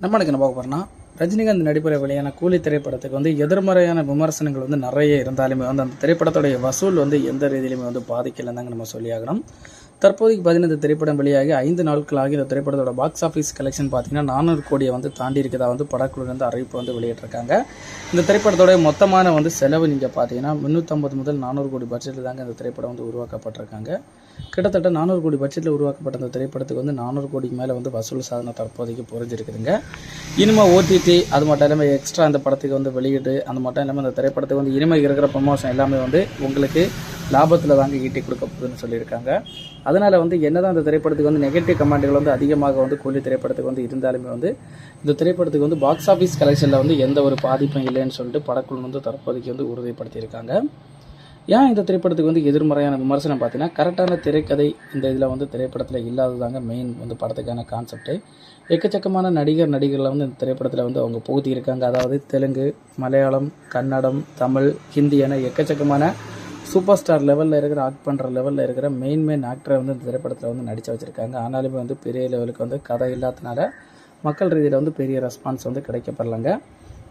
நம்ம என்ன பார்க்க போகிறோம்னா, ரஜினிகாந்த் நடிப்பில் வெளியான கூலி திரைப்படத்துக்கு எதிர்மறையான விமர்சனங்கள் நிறைய இருந்தாலுமே அந்த திரைப்படத்துடைய வசூல் எந்த ரீதியிலுமே பாதிக்கலைன்னு தாங்க நம்ம சொல்லியாகணும். தற்போதைக்கு பார்த்தீங்கன்னா இந்த திரைப்படம் வெளியாகி 5 நாட்களாகி இந்த திரைப்படத்தோட பாக்ஸ் ஆஃபீஸ் கலெக்ஷன் பார்த்தீங்கன்னா 400 கோடியை தாண்டி இருக்கதா படக்குழு அறிவிப்பு வெளியிட்டிருக்காங்க. இந்த திரைப்படத்தோட மொத்தமான செலவு நீங்கள் பார்த்தீங்கன்னா 350 முதல் 400 கோடி பட்ஜெட்டில் தாங்க இந்த திரைப்படம் உருவாக்கப்பட்டிருக்காங்க. கிட்டத்தட்ட 400 கோடி பட்ஜெட்டில் உருவாக்கப்பட்ட இந்த திரைப்படத்துக்கு 400 கோடிக்கு மேலே வசூல் சாதனை தற்போதைக்கு புரிஞ்சிருக்குதுங்க. இனிமேல் ஓடிடி அது மட்டும் இல்லாமல் எக்ஸ்ட்ரா அந்த படத்துக்கு வெளியிட்டு அது மட்டும் இல்லாமல் இந்த திரைப்படத்துக்கு இனிமேல் இருக்கிற ப்ரமோஷன் எல்லாமே உங்களுக்கு லாபத்தில் தாங்க ஈட்டி கொடுக்க போகுதுன்னு சொல்லியிருக்காங்க. அதனால் என்னதான் இந்த திரைப்படத்துக்கு நெகட்டிவ் கமெண்ட்கள் அதிகமாக கூலி திரைப்படத்துக்கு இருந்தாலுமே இந்த திரைப்படத்துக்கு பாக்ஸ் ஆஃபீஸ் கலெக்ஷனில் எந்த ஒரு பாதிப்பும் இல்லைன்னு சொல்லிட்டு படக்குழு தற்போதைக்கு உறுதிப்படுத்தியிருக்காங்க. ஏன் இந்த திரைப்படத்துக்கு எதிர்மறையான விமர்சனம் பார்த்தீங்கன்னா, கரெக்டான திரைக்கதை இந்த இதில் திரைப்படத்தில் இல்லாததாங்க மெயின் படத்துக்கான கான்செப்ட்டு. எக்கச்சக்கமான நடிகர்களை இந்த திரைப்படத்தில் அவங்க புகுத்தியிருக்காங்க. அதாவது தெலுங்கு, மலையாளம், கன்னடம், தமிழ், ஹிந்தி என எக்கச்சக்கமான சூப்பர் ஸ்டார் லெவலில் இருக்கிற ஆக்ட் பண்ணுற லெவலில் இருக்கிற மெயின் ஆக்டரை இந்த திரைப்படத்தில் நடித்து வச்சுருக்காங்க. ஆனாலுமே பெரிய லெவலுக்கு கதை இல்லாதனால மக்கள் ரீதியில் பெரிய ரெஸ்பான்ஸ் கிடைக்கப்படலைங்க.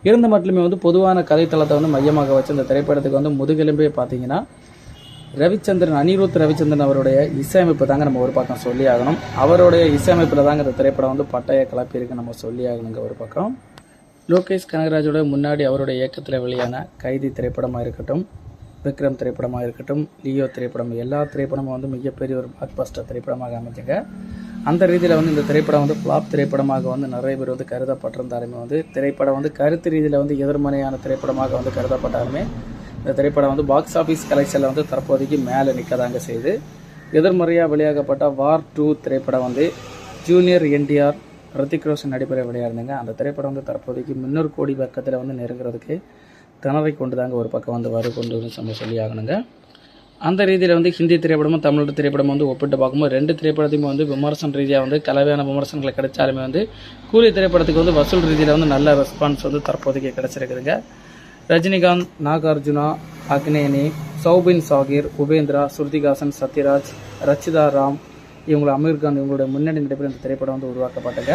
இருந்த மட்டுமே பொதுவான கதைத்தளத்தை மையமாக வச்சு இந்த திரைப்படத்துக்கு முதுகெலும்பே பார்த்தீங்கன்னா அனிருத் ரவிச்சந்திரன் அவருடைய இசையமைப்பு தாங்க நம்ம ஒரு பக்கம் சொல்லி ஆகணும். அவருடைய இசையமைப்பில் தாங்க இந்த திரைப்படம் பட்டைய கிளப்பியிருக்கு நம்ம சொல்லி ஆகணுங்க. ஒரு பக்கம் லோகேஷ் கனகராஜோட முன்னாடி அவருடைய இயக்கத்தில் வெளியான கைதி திரைப்படமாக இருக்கட்டும், விக்ரம் திரைப்படமாக இருக்கட்டும், லியோ திரைப்படம், எல்லா திரைப்படமும் மிகப்பெரிய ஒரு பிளாக் பஸ்டர் திரைப்படமாக அமைச்சுங்க. அந்த ரீதியில் இந்த திரைப்படம் ஃப்ளாப் திரைப்படமாக நிறைய பேர் கருதப்பட்டிருந்தாலுமே திரைப்படம் கருத்து ரீதியில் எதிர்மறையான திரைப்படமாக கருதப்பட்டாலுமே இந்த திரைப்படம் பாக்ஸ் ஆஃபீஸ் கலெக்ஷனில் தற்போதைக்கு மேலே நிற்கதாங்க செய்து. எதிர்மறையாக வெளியாகப்பட்ட வார் 2 திரைப்படம் ஜூனியர் என்டிஆர் ரித்திக் ரோஷன் நடிப்பில் விளையாடுங்க. அந்த திரைப்படம் தற்போதைக்கு 300 கோடி பக்கத்தில் நெருங்குறதுக்கு திணறை கொண்டு தாங்க ஒரு பக்கம் கொண்டு நம்ம சொல்லி ஆகணுங்க. அந்த ரீதியில் ஹிந்தி திரைப்படமும் தமிழ் திரைப்படமும் ஒப்பிட்டு பார்க்கும்போது 2 திரைப்படத்தையும் விமர்சன ரீதியாக கலவையான விமர்சனங்களை கிடைச்சாலுமே கூலி திரைப்படத்துக்கு வசூல் ரீதியில் நல்ல ரெஸ்பான்ஸ் தற்போதைக்கு கிடைச்சிருக்குதுங்க. ரஜினிகாந்த், நாகார்ஜுனா, அக்னேனி, சௌபின் சாகிர், உபேந்திரா, ஸ்ருதிகாசன், சத்யராஜ், ரச்சிதா ராம், இவங்களை அமீர்கான் இவங்களுடைய முன்னணி நடிப்பில் இந்த திரைப்படம் உருவாக்கப்பட்டங்க.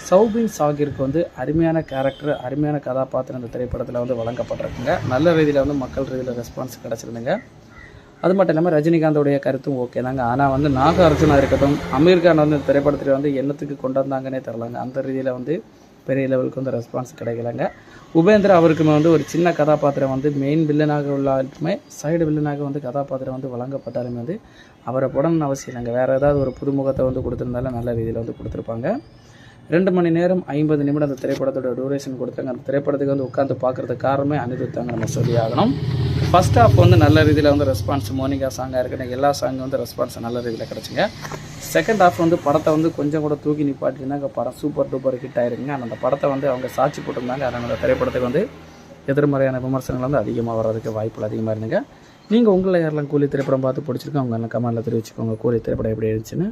சௌபின் சாகிருக்கு அருமையான கேரக்டர், அருமையான கதாபாத்திரம் இந்த திரைப்படத்தில் வழங்கப்பட்டிருக்குங்க. நல்ல ரீதியில் மக்கள் ரீதியில் ரெஸ்பான்ஸ் கிடச்சிருந்துங்க. அது மட்டும் இல்லாமல் ரஜினிகாந்தோடைய கருத்தும் ஓகே தாங்க. ஆனால் நாகார்ஜுனா இருக்கட்டும், அமீர்கான் இந்த திரைப்படத்தில் என்னத்துக்கு கொண்டு வந்தாங்கன்னே தெரிலங்க. அந்த ரீதியில் பெரிய லெவலுக்கு ரெஸ்பான்ஸ் கிடைக்கலங்க. உபேந்திரா அவருக்குமே ஒரு சின்ன கதாபாத்திரம் மெயின் வில்லனாக உள்ளாலுமே சைடு வில்லனாக கதாபாத்திரம் வழங்கப்பட்டாலுமே அவரை போடணும்னு அவசியம் இல்லைங்க. வேறு ஏதாவது ஒரு புதுமுகத்தை கொடுத்துருந்தாலும் நல்ல ரீதியில் கொடுத்துருப்பாங்க. 2 மணி நேரம் 50 நிமிடம் அந்த திரைப்படத்தோட டூரேஷன் கொடுத்தாங்க. அந்த திரைப்படத்துக்கு உட்காந்து பார்க்குறதுக்கு காரணமே அனிருத்தாங்க நம்ம சொல்லி ஆகணும். ஃபர்ஸ்ட் ஹாஃப் நல்ல ரீதியில் ரெஸ்பான்ஸ் மோனிகா சாங்காக இருக்கணும், எல்லா சாங்கும் ரெஸ்பான்ஸ் நல்ல ரீதியில் கிடச்சிங்க. செகண்ட் ஹாஃப் படத்தை கொஞ்சம் கூட தூக்கி நிப்பாட்டிருந்தாங்க. படம் சூப்பர் டூப்பர் ஹிட் ஆயிருக்குங்க. அந்த படத்தை அவங்க சாட்சி போட்டிருந்தாங்க. அதனால் அந்த திரைப்படத்துக்கு எதிர்மறையான விமர்சனங்கள் அதிகமாக வர்றதுக்கு வாய்ப்புகள் அதிகமாக இருந்துங்க. நீங்கள் உங்களை யாரெல்லாம் கூலி திரைப்படம் பார்த்து பிடிச்சிருக்கோம் அவங்க எல்லாம் கமெண்ட்டில் தெரிவிச்சுக்கோங்க. கூலி திரைப்படம் எப்படி இருந்துச்சுன்னு.